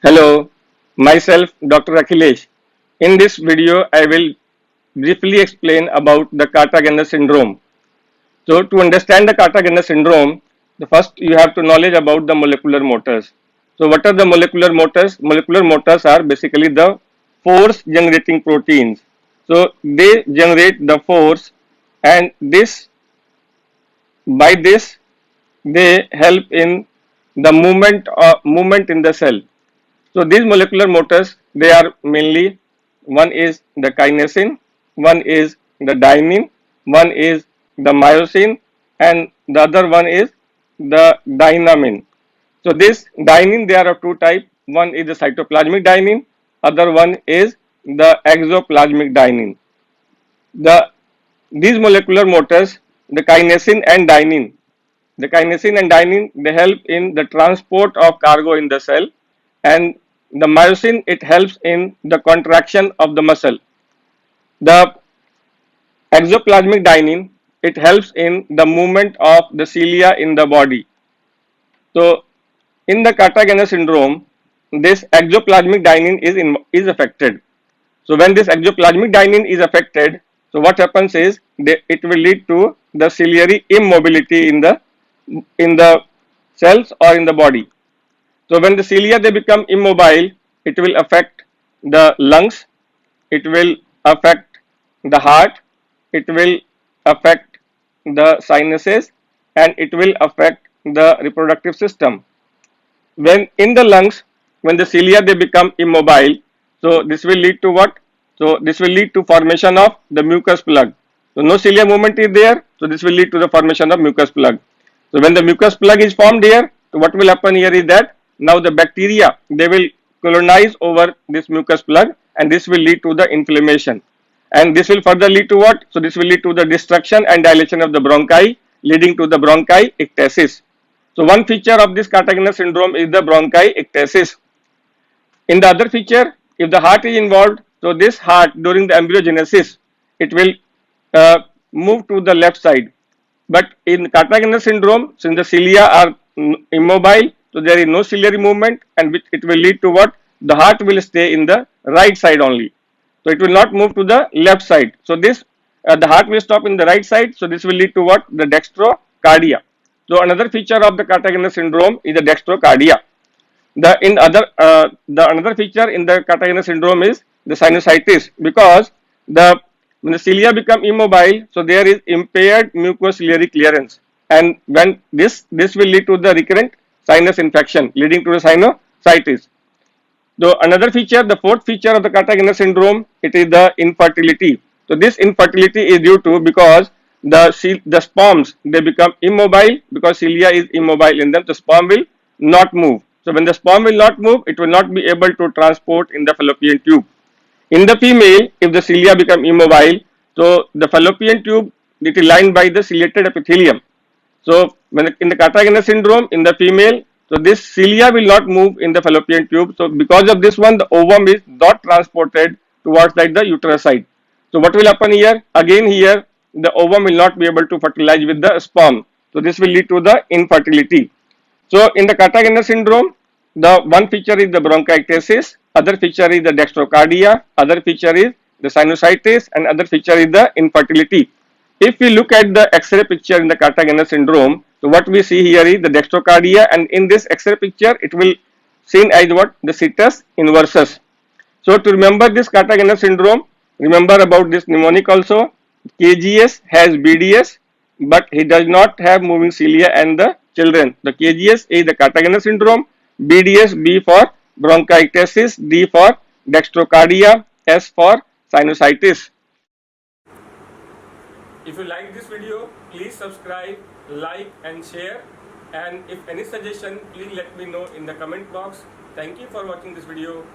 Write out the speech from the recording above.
Hello, myself Dr. Akhilesh. In this video, I will briefly explain about the Carter-Gardner syndrome. So, to understand the Carter-Gardner syndrome, the first you have to knowledge about the molecular motors. So, what are the molecular motors? Molecular motors are basically the force generating proteins. So, they generate the force, and by this they help in the movement in the cell. So these molecular motors, they are mainly, one is the kinesin, one is the dynein, one is the myosin, and the other one is the dynamin. So this dynein, they are of two type. One is the cytoplasmic dynein, other one is the exoplasmic dynein. The these molecular motors, the kinesin and dynein, they help in the transport of cargo in the cell, and the myosin, it helps in the contraction of the muscle. The exoplasmic dynein, it helps in the movement of the cilia in the body. So in the Carter-Gardner syndrome, this exoplasmic dynein is affected. So when this exoplasmic dynein is affected, so what happens is it will lead to the ciliary immobility in the cells or in the body. So when the cilia they become immobile, it will affect the lungs, it will affect the heart, it will affect the sinuses, and it will affect the reproductive system. When in the lungs, when the cilia they become immobile, so this will lead to what? So this will lead to formation of the mucus plug. So no cilia movement is there, so this will lead to the formation of mucus plug. So when the mucus plug is formed here, so what will happen here is that now the bacteria, they will colonize over this mucus plug, and this will lead to the inflammation, and this will further lead to what? So this will lead to the destruction and dilation of the bronchi, leading to the bronchiectasis. So one feature of this Carter-Gardner syndrome is the bronchiectasis. In the other feature, if the heart is involved, so this heart during the embryogenesis, it will move to the left side. But in Carter-Gardner syndrome, since the cilia are immobile, so there is no ciliary movement, and which it will lead to what? The heart will stay in the right side only. So it will not move to the left side. So this the heart will stop in the right side. So this will lead to what? The dextrocardia. So another feature of the Carter-Gardner syndrome is the dextrocardia. The another feature in the Carter-Gardner syndrome is the sinusitis, because the when the cilia become immobile, so there is impaired mucociliary clearance, and when this will lead to the recurrent sinus infection, leading to the sinusitis. So another feature, the fourth feature of the Carter-Gardner syndrome, it is the infertility. So this infertility is due to because the sperms they become immobile, because cilia is immobile in them. The sperm will not move. So when the sperm will not move, it will not be able to transport in the fallopian tube. In the female, if the cilia become immobile, so the fallopian tube, it is lined by the ciliated epithelium. So when in the Carter-Gardner syndrome in the female, so this cilia will not move in the fallopian tube. So because of this one, the ovum is not transported towards like the uterus side. So what will happen here? Again here, the ovum will not be able to fertilize with the sperm. So this will lead to the infertility. So in the Carter-Gardner syndrome, the one feature is the bronchiectasis, other feature is the dextrocardia, other feature is the sinusitis, and other feature is the infertility. If we look at the X-ray picture in the Carter-Gardner syndrome, so what we see here is the dextrocardia, and in this X-ray picture, it will seen as what? The situs inversus. So to remember this Carter-Gardner syndrome, remember about this mnemonic also. KGS has BDS, but he does not have moving cilia and the children. The KGS is the Carter-Gardner syndrome, BDS, B for bronchiectasis, D for dextrocardia, S for sinusitis. If you like this video, please subscribe, like and share. And if any suggestion, please let me know in the comment box. Thank you for watching this video.